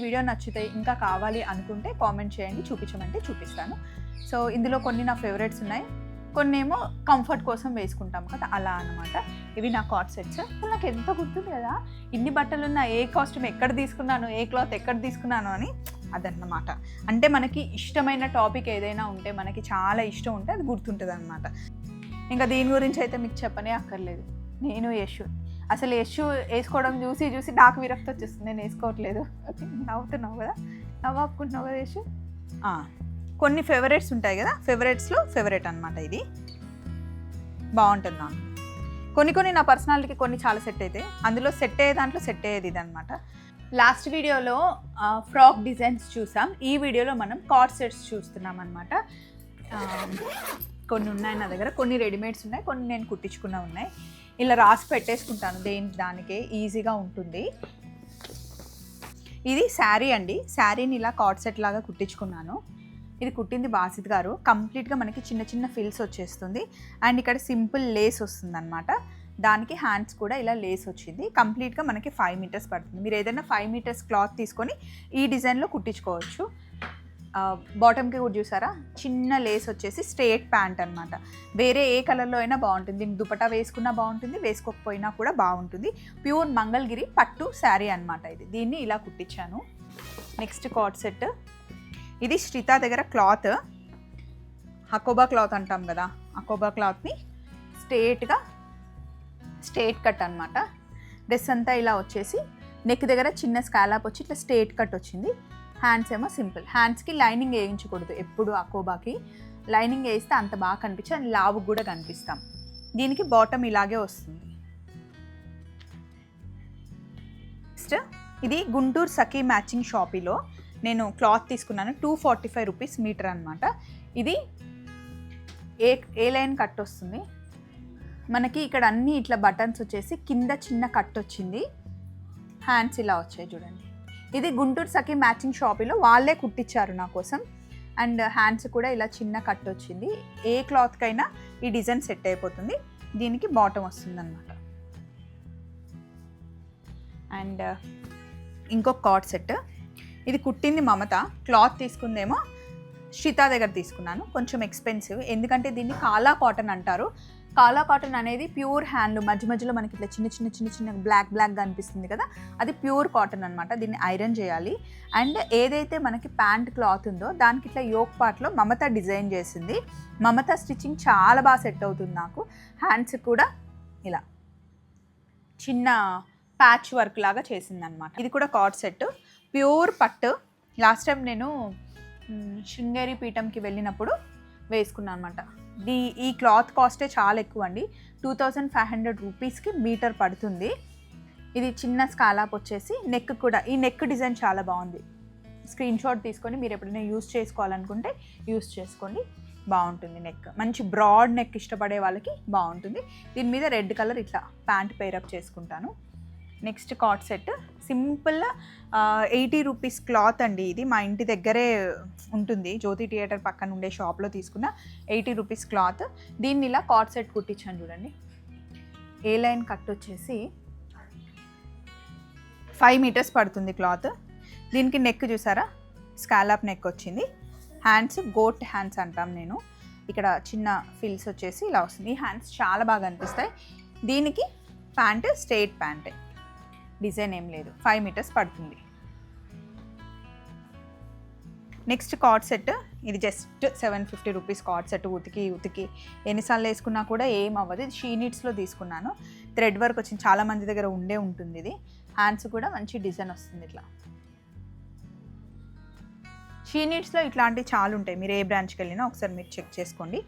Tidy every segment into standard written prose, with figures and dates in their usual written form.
Video నచ్చితే ఇంకా కావాలి అనుకుంటే కామెంట్ చేయండి, చూపించమంటే చూపిస్తాను. సో ఇందులో కొన్ని నా ఫేవరెట్స్ ఉన్నాయి, కొన్ని ఏమో కంఫర్ట్ కోసం వేసుకుంటాం కదా, అలా అన్నమాట. ఇవి నా కార్డ్ సెట్స్. నాకు ఎంత గుర్తుంది కదా ఇన్ని బట్టలు ఉన్న ఏ కాస్ట్యూమ్ ఎక్కడ తీసుకున్నాను, ఏ క్లాత్ ఎక్కడ తీసుకున్నాను అని. అదన్నమాట. అంటే మనకి ఇష్టమైన టాపిక్ ఏదైనా ఉంటే, మనకి చాలా ఇష్టం ఉంటే అది గుర్తుంటుంది అనమాట. ఇంకా దీని గురించి అయితే మీకు చెప్పనే అక్కర్లేదు. నేను యశు అసలు యశు వేసుకోవడం చూసి చూసి నాకు విరక్తి వచ్చేస్తుంది, నేను వేసుకోవట్లేదు. నవ్వుతున్నావు కదా, నవ్వుకుంటున్నావు కదా యశు. కొన్ని ఫేవరెట్స్ ఉంటాయి కదా, ఫేవరెట్స్లో ఫేవరెట్ అనమాట ఇది. బాగుంటుంది నాకు. కొన్ని నా పర్సనాలిటీకి కొన్ని చాలా సెట్ అవుతాయి, అందులో సెట్ అయ్యే దాంట్లో సెట్ అయ్యేది ఇది అనమాట. లాస్ట్ వీడియోలో ఫ్రాక్ డిజైన్స్ చూసాం, ఈ వీడియోలో మనం కార్డ్ సెట్స్ చూస్తున్నాం అనమాట. కొన్ని ఉన్నాయి నా దగ్గర, కొన్ని రెడీమేడ్స్ ఉన్నాయి, కొన్ని నేను కుట్టించుకున్న ఉన్నాయి. ఇలా రాసి పెట్టేసుకుంటాను, దానికే ఈజీగా ఉంటుంది. ఇది శారీ అండి, శారీని ఇలా కార్డ్ సెట్ లాగా కుట్టించుకున్నాను. ఇది కుట్టింది బాసిత్ గారు. కంప్లీట్గా మనకి చిన్న చిన్న ఫిల్స్ వచ్చేస్తుంది అండ్ ఇక్కడ సింపుల్ లేస్ వస్తుంది అనమాట. దానికి హ్యాండ్స్ కూడా ఇలా లేస్ వచ్చింది. కంప్లీట్గా మనకి 5 మీటర్స్ పడుతుంది. మీరు ఏదైనా 5 మీటర్స్ క్లాత్ తీసుకొని ఈ డిజైన్లో కుట్టించుకోవచ్చు. బాటమ్కి కూడా చూసారా, చిన్న లేస్ వచ్చేసి స్ట్రేట్ ప్యాంట్ అనమాట. వేరే ఏ కలర్లో అయినా బాగుంటుంది, దీన్ని దుపట్టా వేసుకున్నా బాగుంటుంది, వేసుకోకపోయినా కూడా బాగుంటుంది. ప్యూర్ మంగళగిరి పట్టు శారీ అనమాట ఇది. దీన్ని ఇలా కుట్టించాను. Next card set. ఇది శ్రీత దగ్గర క్లాత్, అకోబా క్లాత్ అంటాం కదా, అకోబా క్లాత్ని స్ట్రేట్ కట్ అనమాట. డ్రెస్ అంతా ఇలా వచ్చేసి నెక్ దగ్గర చిన్న స్కాలప్ వచ్చి ఇట్లా స్ట్రేట్ కట్ వచ్చింది. హ్యాండ్స్ ఏమో సింపుల్. హ్యాండ్స్కి లైనింగ్ వేయించకూడదు ఎప్పుడు, అకోబాకి లైనింగ్ వేస్తే అంత బాగా కనిపించి అది లావు కూడా కనిపిస్తాం. దీనికి బాటమ్ ఇలాగే వస్తుంది. నెక్స్ట్ ఇది గుంటూరు సఖీ మ్యాచింగ్ షాపీలో నేను క్లాత్ తీసుకున్నాను. 245 రూపీస్ మీటర్ అనమాట. ఇది ఏ లైన్ కట్ వస్తుంది మనకి. ఇక్కడ అన్నీ ఇట్లా బటన్స్ వచ్చేసి కింద చిన్న కట్ వచ్చింది. హ్యాండ్స్ ఇలా వచ్చాయి చూడండి. ఇది గుంటూరు సఖీ మ్యాచింగ్ షాపీలో వాళ్ళే కుట్టించారు నా కోసం. అండ్ హ్యాండ్స్ కూడా ఇలా చిన్న కట్ వచ్చింది. ఏ క్లాత్కైనా ఈ డిజైన్ సెట్ అయిపోతుంది. దీనికి బాటమ్ వస్తుంది అనమాట. అండ్ ఇంకొక కార్డ్ సెట్. ఇది కుట్టింది మమత, క్లాత్ తీసుకుందేమో శ్రీత దగ్గర తీసుకున్నాను. కొంచెం ఎక్స్పెన్సివ్, ఎందుకంటే దీన్ని కాలా కాటన్ అంటారు. కాలా కాటన్ అనేది ప్యూర్ హ్యాండ్, మధ్య మధ్యలో మనకి ఇట్లా చిన్న బ్లాక్గా అనిపిస్తుంది కదా, అది ప్యూర్ కాటన్ అనమాట. దీన్ని ఐరన్ చేయాలి. అండ్ ఏదైతే మనకి ప్యాంట్ క్లాత్ ఉందో దానికి ఇట్లా యోక్ పార్ట్లో మమత డిజైన్ చేసింది. మమత స్టిచ్చింగ్ చాలా బాగా సెట్ అవుతుంది నాకు. హ్యాండ్స్ కూడా ఇలా చిన్న ప్యాచ్ వర్క్ లాగా చేసింది అనమాట. ఇది కూడా కార్డ్ సెట్, ప్యూర్ పట్టు. లాస్ట్ టైం నేను శృంగేరి పీఠంకి వెళ్ళినప్పుడు వేసుకున్నాను అనమాట. ఈ క్లాత్ కాస్టే చాలా ఎక్కువ అండి, 2500 రూపీస్కి మీటర్ పడుతుంది. ఇది చిన్న స్కాలాప్ వచ్చేసి నెక్ కూడా, ఈ నెక్ డిజైన్ చాలా బాగుంది. స్క్రీన్ షాట్ తీసుకొని మీరు ఎప్పుడైనా యూస్ చేసుకోవాలనుకుంటే యూస్ చేసుకోండి, బాగుంటుంది. నెక్ మంచి బ్రాడ్ నెక్ ఇష్టపడే వాళ్ళకి బాగుంటుంది. దీని మీద రెడ్ కలర్ ఇట్లా ప్యాంట్ పేరప్ చేసుకుంటాను. Next card set simple 80 rupees cloth అండి. ఇది మా ఇంటి దగ్గరే ఉంటుంది, జ్యోతి థియేటర్ పక్కన ఉండే షాప్లో తీసుకున్న 80 రూపీస్ క్లాత్. దీన్ని ఇలా కార్డ్ సెట్ కుట్టించాను చూడండి. ఏ లైన్ కట్ వచ్చేసి 5 మీటర్స్ పడుతుంది క్లాత్. దీనికి నెక్ చూసారా, స్కాలప్ నెక్ వచ్చింది. హ్యాండ్స్ గోట్ హ్యాండ్స్ అంటాం నేను. ఇక్కడ చిన్న ఫిల్స్ వచ్చేసి ఇలా వస్తుంది. ఈ హ్యాండ్స్ చాలా బాగా అనిపిస్తాయి. దీనికి ప్యాంట్ స్ట్రైట్ ప్యాంటే, డిజైన్ ఏం లేదు. 5 మీటర్స్ పడుతుంది. Next card set. ఇది జస్ట్ 750 రూపీస్ కార్డ్ సెట్. ఉతికి ఎన్నిసార్లు వేసుకున్నా కూడా ఏం అవ్వదు. ఇది షీ నీడ్స్లో తీసుకున్నాను. థ్రెడ్ వర్క్ వచ్చింది, చాలా మంది దగ్గర ఉంటుంది ఇది. హ్యాండ్స్ కూడా మంచి డిజైన్ వస్తుంది ఇట్లా. షీ నీడ్స్లో ఇట్లాంటివి చాలా ఉంటాయి, మీరు ఏ బ్రాంచ్కి వెళ్ళినా ఒకసారి మీరు చెక్ చేసుకోండి.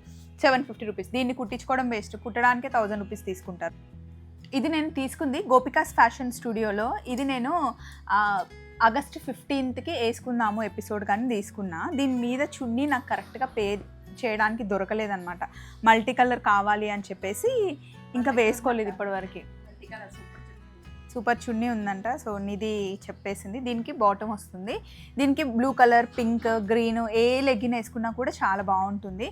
750 రూపీస్. దీన్ని కుట్టించుకోవడం వేస్ట్, కుట్టడానికే 1000 రూపీస్ తీసుకుంటారు. ఇది నేను తీసుకుంది గోపికాస్ ఫ్యాషన్ స్టూడియోలో. ఇది నేను ఆగస్ట్ 15కి వేసుకుందాము ఎపిసోడ్ కానీ తీసుకున్నా. దీని మీద చున్నీ నాకు కరెక్ట్గా పే చేయడానికి దొరకలేదన్నమాట. మల్టీ కలర్ కావాలి అని చెప్పేసి ఇంకా వేసుకోలేదు ఇప్పటివరకు. సూపర్ చున్నీ ఉందంట, సో ఇది చెప్పేసింది. దీనికి బాటమ్ వస్తుంది. దీనికి బ్లూ కలర్, పింక్, గ్రీన్ ఏ లెగ్గిన్ వేసుకున్నా కూడా చాలా బాగుంటుంది.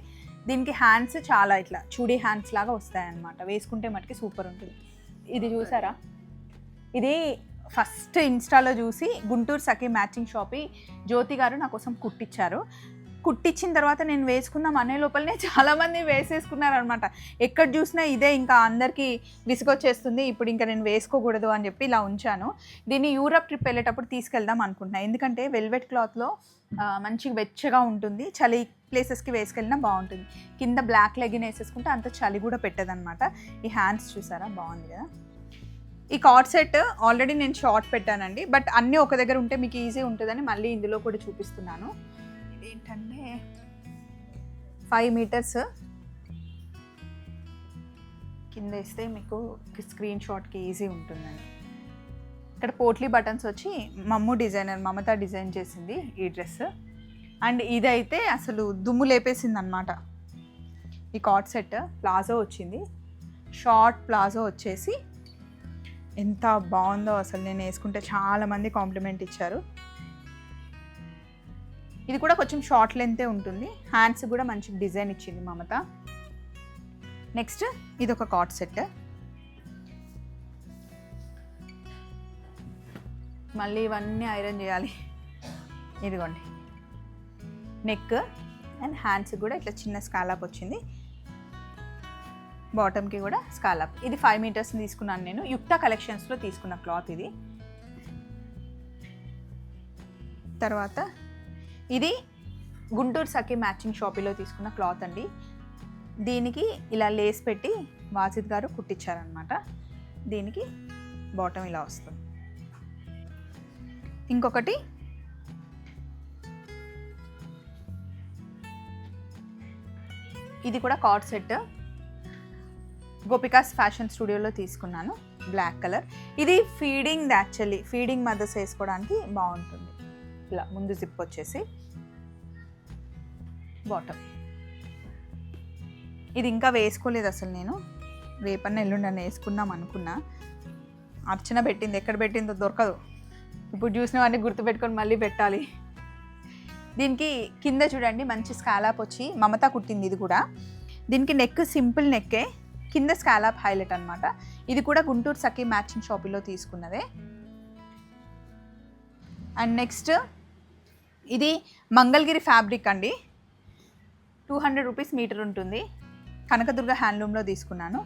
దీనికి హ్యాండ్స్ చాలా ఇట్లా చూడీ హ్యాండ్స్ లాగా వస్తాయన్నమాట. వేసుకుంటే మటుకి సూపర్ ఉంటుంది. ఇది చూసారా, ఇది ఫస్ట్ ఇన్స్టాలో చూసి గుంటూరు సఖీ మ్యాచింగ్ షాపి జ్యోతి గారు నా కోసం కుట్టించారు. కుట్టించిన తర్వాత నేను వేసుకుందాం అనే లోపలనే చాలామంది వేసేసుకున్నారనమాట. ఎక్కడ చూసినా ఇదే, ఇంకా అందరికీ విసుగొచ్చేస్తుంది, ఇప్పుడు ఇంకా నేను వేసుకోకూడదు అని చెప్పి ఇలా ఉంచాను. దీన్ని యూరప్ ట్రిప్ వెళ్ళేటప్పుడు తీసుకెళ్దాం అనుకుంటున్నాను. ఎందుకంటే వెల్వెట్ క్లాత్లో మంచిగా వెచ్చగా ఉంటుంది, చలి ప్లేసెస్కి వేసుకెళ్ళినా బాగుంటుంది. కింద బ్లాక్ లెగిన్ వేసేసుకుంటే అంత చలి కూడా పెట్టదనమాట. ఈ హ్యాండ్స్ చూసారా, బాగుంది కదా. ఈ కార్డ్ సెట్ ఆల్రెడీ నేను షార్ట్ పెట్టానండి, బట్ అన్నీ ఒక దగ్గర ఉంటే మీకు ఈజీ ఉంటుందని మళ్ళీ ఇందులో కూడా చూపిస్తున్నాను. ఇదేంటంటే 5 మీటర్స్ కింద వేస్తే మీకు స్క్రీన్ షాట్కి ఈజీ ఉంటుందని. ఇక్కడ పోట్లీ బటన్స్ వచ్చి మమ్ము డిజైనర్ మమత డిజైన్ చేసింది ఈ డ్రెస్. అండ్ ఇదైతే అసలు దుమ్ము లేపేసింది అనమాట. ఈ కార్డ్ సెట్ ప్లాజో వచ్చింది, షార్ట్ ప్లాజో వచ్చేసి ఎంత బాగుందో అసలు. నేను వేసుకుంటే చాలామంది కాంప్లిమెంట్ ఇచ్చారు. ఇది కూడా కొంచెం షార్ట్ లెంతే ఉంటుంది. హ్యాండ్స్ కూడా మంచి డిజైన్ ఇచ్చింది మమత. నెక్స్ట్ ఇది ఒక కార్డ్ సెట్. మళ్ళీ ఇవన్నీ ఐరన్ చేయాలి. ఇదిగోండి, నెక్ అండ్ హ్యాండ్స్ కూడా ఇట్లా చిన్న స్కాలప్ వచ్చింది, బాటమ్కి కూడా స్కాలప్. ఇది 5 మీటర్స్ తీసుకున్నాను నేను, యుక్త కలెక్షన్స్లో తీసుకున్న క్లాత్ ఇది. తర్వాత ఇది గుంటూరు సఖీ మ్యాచింగ్ షాపీలో తీసుకున్న క్లాత్ అండి. దీనికి ఇలా లేస్ పెట్టి వాజిద్ గారు కుట్టించారనమాట. దీనికి బాటమ్ ఇలా వస్తుంది. ఇంకొకటి ఇది కూడా కార్డ్ సెట్, గోపికాస్ ఫ్యాషన్ స్టూడియోలో తీసుకున్నాను, బ్లాక్ కలర్. ఇది ఫీడింగ్, యాక్చువల్లీ ఫీడింగ్ మదర్స్ వేసుకోవడానికి బాగుంటుంది. ఇలా ముందు జిప్ వచ్చేసి బాటమ్. ఇది ఇంకా వేసుకోలేదు అసలు, నేను రేపన్న ఎల్లుండని వేసుకుందాం అనుకున్నా. అర్చన పెట్టింది, ఎక్కడ పెట్టిందో దొరకదు. ఇప్పుడు చూసినవన్నీ గుర్తుపెట్టుకొని మళ్ళీ పెట్టాలి. దీనికి కింద చూడండి మంచి స్కాలాప్ వచ్చి మమత కుట్టింది. ఇది కూడా దీనికి నెక్ సింపుల్ నెక్కే, కింద స్కాలాప్ హైలైట్ అనమాట. ఇది కూడా Guntur Sakhi matching షాపీలో తీసుకున్నదే. And next ఇది మంగళగిరి ఫ్యాబ్రిక్ అండి, 200 రూపీస్ మీటర్ ఉంటుంది. కనకదుర్గ హ్యాండ్లూమ్లో తీసుకున్నాను.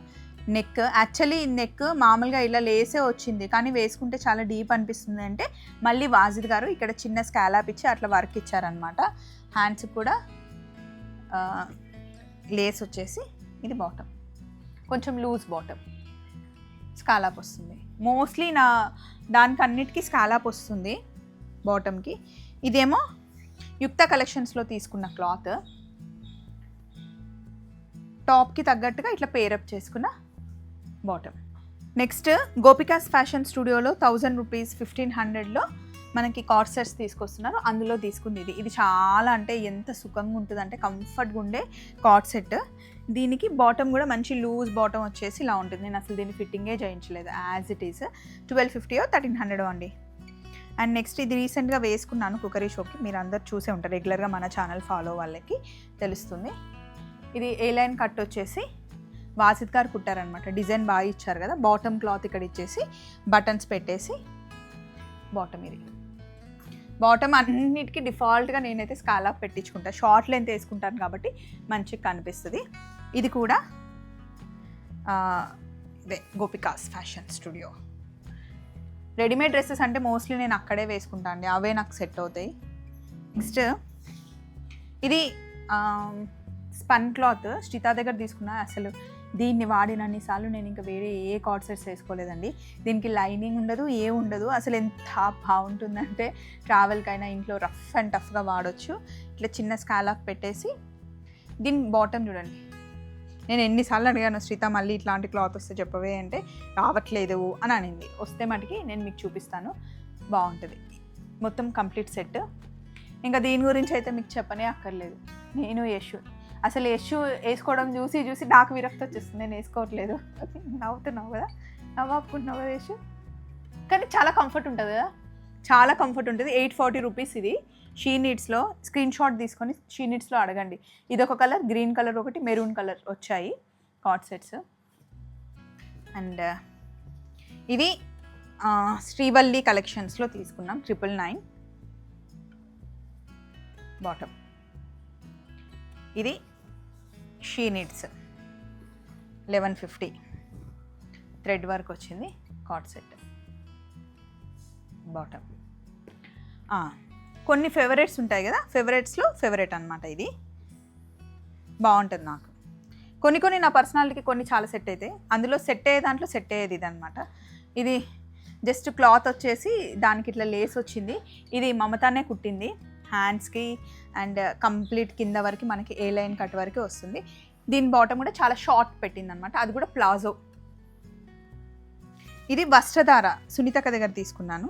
నెక్ యాక్చువల్లీ నెక్ మామూలుగా ఇలా లేసే వచ్చింది, కానీ వేసుకుంటే చాలా డీప్ అనిపిస్తుంది. అంటే మళ్ళీ వాజిద్ గారు ఇక్కడ చిన్న స్కాలాప్ ఇచ్చి అట్లా వర్క్ ఇచ్చారనమాట. హ్యాండ్స్ కూడా లేస్ వచ్చేసి ఇది బాటమ్, కొంచెం లూజ్ బాటమ్, స్కాలాప్ వస్తుంది. మోస్ట్లీ నా దానికి అన్నిటికీ స్కాలాప్ వస్తుంది బాటమ్కి. ఇదేమో యుక్త కలెక్షన్స్లో తీసుకున్న క్లాత్, టాప్కి తగ్గట్టుగా ఇట్లా పేరప్ చేసుకున్న బాటమ్. నెక్స్ట్ గోపికాస్ ఫ్యాషన్ స్టూడియోలో 1000 రూపీస్ 1500లో మనకి కార్డ్ సెట్స్ తీసుకొస్తున్నారు, అందులో తీసుకుంది ఇది. ఇది చాలా అంటే ఎంత సుఖంగా ఉంటుంది అంటే కంఫర్ట్గా ఉండే కార్డ్ సెట్. దీనికి బాటమ్ కూడా మంచి లూజ్ బాటమ్ వచ్చేసి ఇలా ఉంటుంది. నేను అసలు దీన్ని ఫిట్టింగే చేయించలేదు, యాజ్ ఇట్ ఈస్. 1250 1300 అండి. అండ్ నెక్స్ట్ ఇది రీసెంట్గా వేసుకున్నాను కుకరీ షోకి, మీరు అందరు చూసే ఉంటారు, రెగ్యులర్గా మన ఛానల్ ఫాలో వాళ్ళకి తెలుస్తుంది. ఇది ఏ లైన్ కట్ వచ్చేసి వాసిద్ గారు కుట్టారనమాట, డిజైన్ బాగా ఇచ్చారు కదా. బాటమ్ క్లాత్ ఇక్కడ ఇచ్చేసి బటన్స్ పెట్టేసి బాటమ్. ఇది బాటమ్ అన్నిటికీ డిఫాల్ట్గా నేనైతే స్కాలాప్ పెట్టించుకుంటాను, షార్ట్ లెంత్ వేసుకుంటాను కాబట్టి మంచిగా కనిపిస్తుంది. ఇది కూడా ఇదే gopikas fashion studio. Readymade dresses అంటే మోస్ట్లీ నేను అక్కడే వేసుకుంటాను అండి, అవే నాకు సెట్ అవుతాయి. నెక్స్ట్ ఇది స్పన్ క్లాత్ శ్రీతా దగ్గర తీసుకున్నా. అసలు దీన్ని వాడినన్నిసార్లు నేను ఇంకా వేరే ఏ కార్డ్ సెట్స్ వేసుకోలేదండి. దీనికి లైనింగ్ ఉండదు, ఏ ఉండదు. అసలు ఎంత బాగుంటుందంటే ట్రావెల్కైనా ఇంట్లో రఫ్ అండ్ టఫ్గా వాడచ్చు. ఇట్లా చిన్న స్కాలాప్ పెట్టేసి దీని బాటమ్ చూడండి. నేను ఎన్నిసార్లు అడిగాను శ్రీత మళ్ళీ ఇట్లాంటి క్లాత్ వస్తే చెప్పవే అంటే రావట్లేదు అని అనింది. వస్తే మటుకి నేను మీకు చూపిస్తాను, బాగుంటుంది. మొత్తం కంప్లీట్ సెట్. ఇంకా దీని గురించి అయితే మీకు చెప్పనే అక్కర్లేదు. నేను యశు అసలు యశు వేసుకోవడం చూసి చూసి నాకు విరక్తి వచ్చేస్తుంది, నేను వేసుకోవట్లేదు. నవ్వుతున్నావు కదా, నవ్వుకుంటున్నావు కదా యశు. కానీ చాలా కంఫర్ట్ ఉంటుంది కదా, చాలా కంఫర్ట్ ఉంటుంది. 840 రూపీస్ ఇది. షీ నీడ్స్లో స్క్రీన్ షాట్ తీసుకొని షీ నీడ్స్లో అడగండి. ఇదొక కలర్, గ్రీన్ కలర్ ఒకటి, మెరూన్ కలర్ వచ్చాయి కార్డ్ సెట్స్. అండ్ ఇవి శ్రీవల్లి కలెక్షన్స్లో తీసుకున్నాం 999 బాటమ్. ఇది షీ నీడ్స్ 1150 థ్రెడ్ వర్క్ వచ్చింది కార్డ్ సెట్ బాటమ్. కొన్ని ఫేవరెట్స్ ఉంటాయి కదా, ఫేవరెట్స్లో ఫేవరెట్ అనమాట. ఇది బాగుంటుంది నాకు. కొన్ని నా పర్సనాలిటీకి కొన్ని చాలా సెట్ అవుతాయి. అందులో సెట్ అయ్యే దాంట్లో సెట్ అయ్యేది ఇది అనమాట. ఇది జస్ట్ క్లాత్ వచ్చేసి దానికి ఇట్లా లేస్ వచ్చింది. ఇది మమతానే కుట్టింది హ్యాండ్స్కి అండ్ కంప్లీట్ కింద వరకు మనకి ఏ లైన్ కట్ వరకు వస్తుంది. దీని బాటమ్ కూడా చాలా షార్ట్ పెట్టింది అనమాట, అది కూడా ప్లాజో. ఇది వస్త్రధార సునీతక్క దగ్గర తీసుకున్నాను,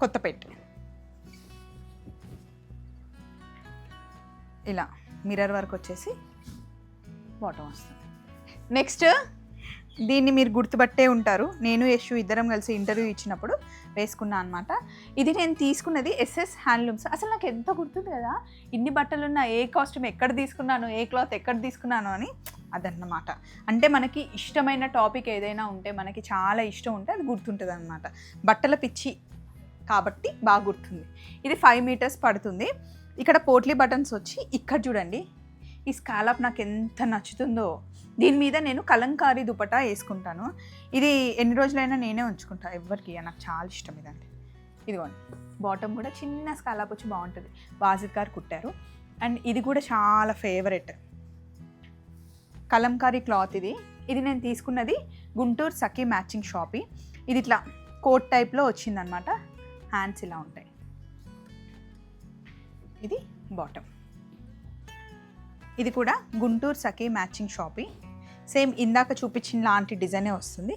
కొత్తపేట. ఇలా మిర్రర్ వర్క్ వచ్చేసి బాటమ్ వస్తుంది. నెక్స్ట్ దీన్ని మీరు గుర్తుపట్టే ఉంటారు, నేను యశు ఇద్దరం కలిసి ఇంటర్వ్యూ ఇచ్చినప్పుడు వేసుకున్నా అనమాట. ఇది నేను తీసుకున్నది ఎస్ఎస్ హ్యాండ్లూమ్స్. అసలు నాకు ఎంత గుర్తుంది కదా, ఇన్ని బట్టలున్న ఏ కాస్ట్యూమ్ ఎక్కడ తీసుకున్నాను, ఏ క్లాత్ ఎక్కడ తీసుకున్నాను అని. అదన్నమాట. అంటే మనకి ఇష్టమైన టాపిక్ ఏదైనా ఉంటే, మనకి చాలా ఇష్టం ఉంటే అది గుర్తుంటుంది అనమాట. బట్టల పిచ్చి కాబట్టి బాగా గుర్తుంది. ఇది 5 మీటర్స్ పడుతుంది. ఇక్కడ పోట్లీ బటన్స్ వచ్చి ఇక్కడ చూడండి, ఈ స్కాలప్ నాకు ఎంత నచ్చుతుందో. దీని మీద నేను కలంకారీ దుపట్టా వేసుకుంటాను. ఇది ఎన్ని రోజులైనా నేనే ఉంచుకుంటాను, ఎవరికి. నాకు చాలా ఇష్టం ఇదండి. ఇదిగోండి బాటమ్ కూడా చిన్న స్కాలప్ వచ్చి బాగుంటుంది, వాజిద్ గారు కుట్టారు. అండ్ ఇది కూడా చాలా ఫేవరెట్ కలంకారీ క్లాత్. ఇది నేను తీసుకున్నది గుంటూరు సఖీ మ్యాచింగ్ షాపీ. ఇది ఇట్లా కోట్ టైప్లో వచ్చిందనమాట, హ్యాండ్స్ ఇలా ఉంటాయి. ఇది బాటమ్. ఇది కూడా గుంటూరు సఖీ మ్యాచింగ్ షాపీ. సేమ్ ఇందాక చూపించిన లాంటి డిజైనే వస్తుంది.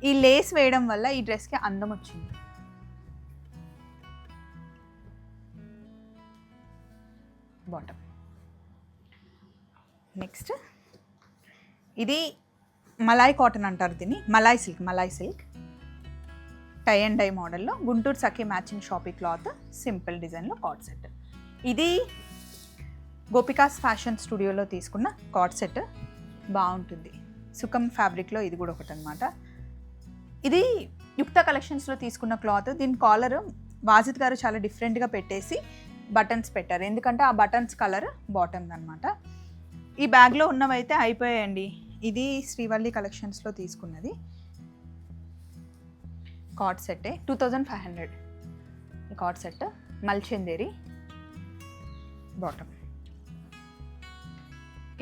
ఈ లేస్ వేయడం వల్ల ఈ డ్రెస్కి అందం వచ్చింది. బాటమ్. నెక్స్ట్ ఇది మలాయ్ కాటన్ అంటారు దీన్ని, malai silk tie and dye మోడల్లో గుంటూరు సఖీ మ్యాచింగ్ షాపీ క్లాత్, సింపుల్ డిజైన్లో కార్డ్ సెట్. ఇది గోపికాస్ ఫ్యాషన్ స్టూడియోలో తీసుకున్న కార్డ్ సెట్, బాగుంటుంది. సుఖం ఫ్యాబ్రిక్లో ఇది కూడా ఒకటి అనమాట. ఇది యుక్త కలెక్షన్స్లో తీసుకున్న క్లాత్. దీని కాలర్ వాజిద్ గారు చాలా డిఫరెంట్గా పెట్టేసి బటన్స్ పెట్టారు, ఎందుకంటే ఆ బటన్స్ కలర్ బాటమ్ అనమాట. ఈ బ్యాగ్లో ఉన్నవైతే అయిపోయాయండి. ఇది శ్రీవల్లి కలెక్షన్స్లో తీసుకున్నది కార్డ్ సెట్టే, 2500 ఈ కార్డ్ సెట్. మల్చందేరి బాటమ్.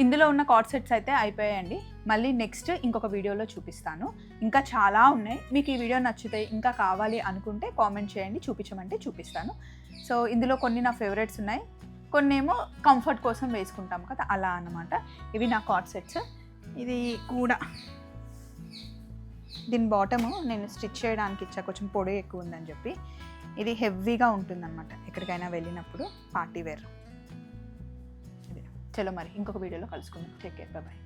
ఇందులో ఉన్న కార్డ్ సెట్స్ అయితే అయిపోయాయండి. మళ్ళీ నెక్స్ట్ ఇంకొక వీడియోలో చూపిస్తాను. ఇంకా చాలా ఉన్నాయి. మీకు ఈ వీడియో నచ్చితే ఇంకా కావాలి అనుకుంటే కామెంట్ చేయండి, చూపించమంటే చూపిస్తాను. సో ఇందులో కొన్ని నా ఫేవరెట్స్ ఉన్నాయి, కొన్ని ఏమో కంఫర్ట్ కోసం వేసుకుంటాం కదా, అలా అన్నమాట. ఇవి నా కార్డ్ సెట్స్. ఇది కూడా దీని బాటము నేను స్టిచ్ చేయడానికి ఇచ్చా, కొంచెం పొడి ఎక్కువ ఉందని చెప్పి. ఇది హెవీగా ఉంటుందన్నమాట ఎక్కడికైనా వెళ్ళినప్పుడు, పార్టీ వేర్. చలో మరి ఇంకొక వీడియోలో కలుసుకుందాం. Take care, bye.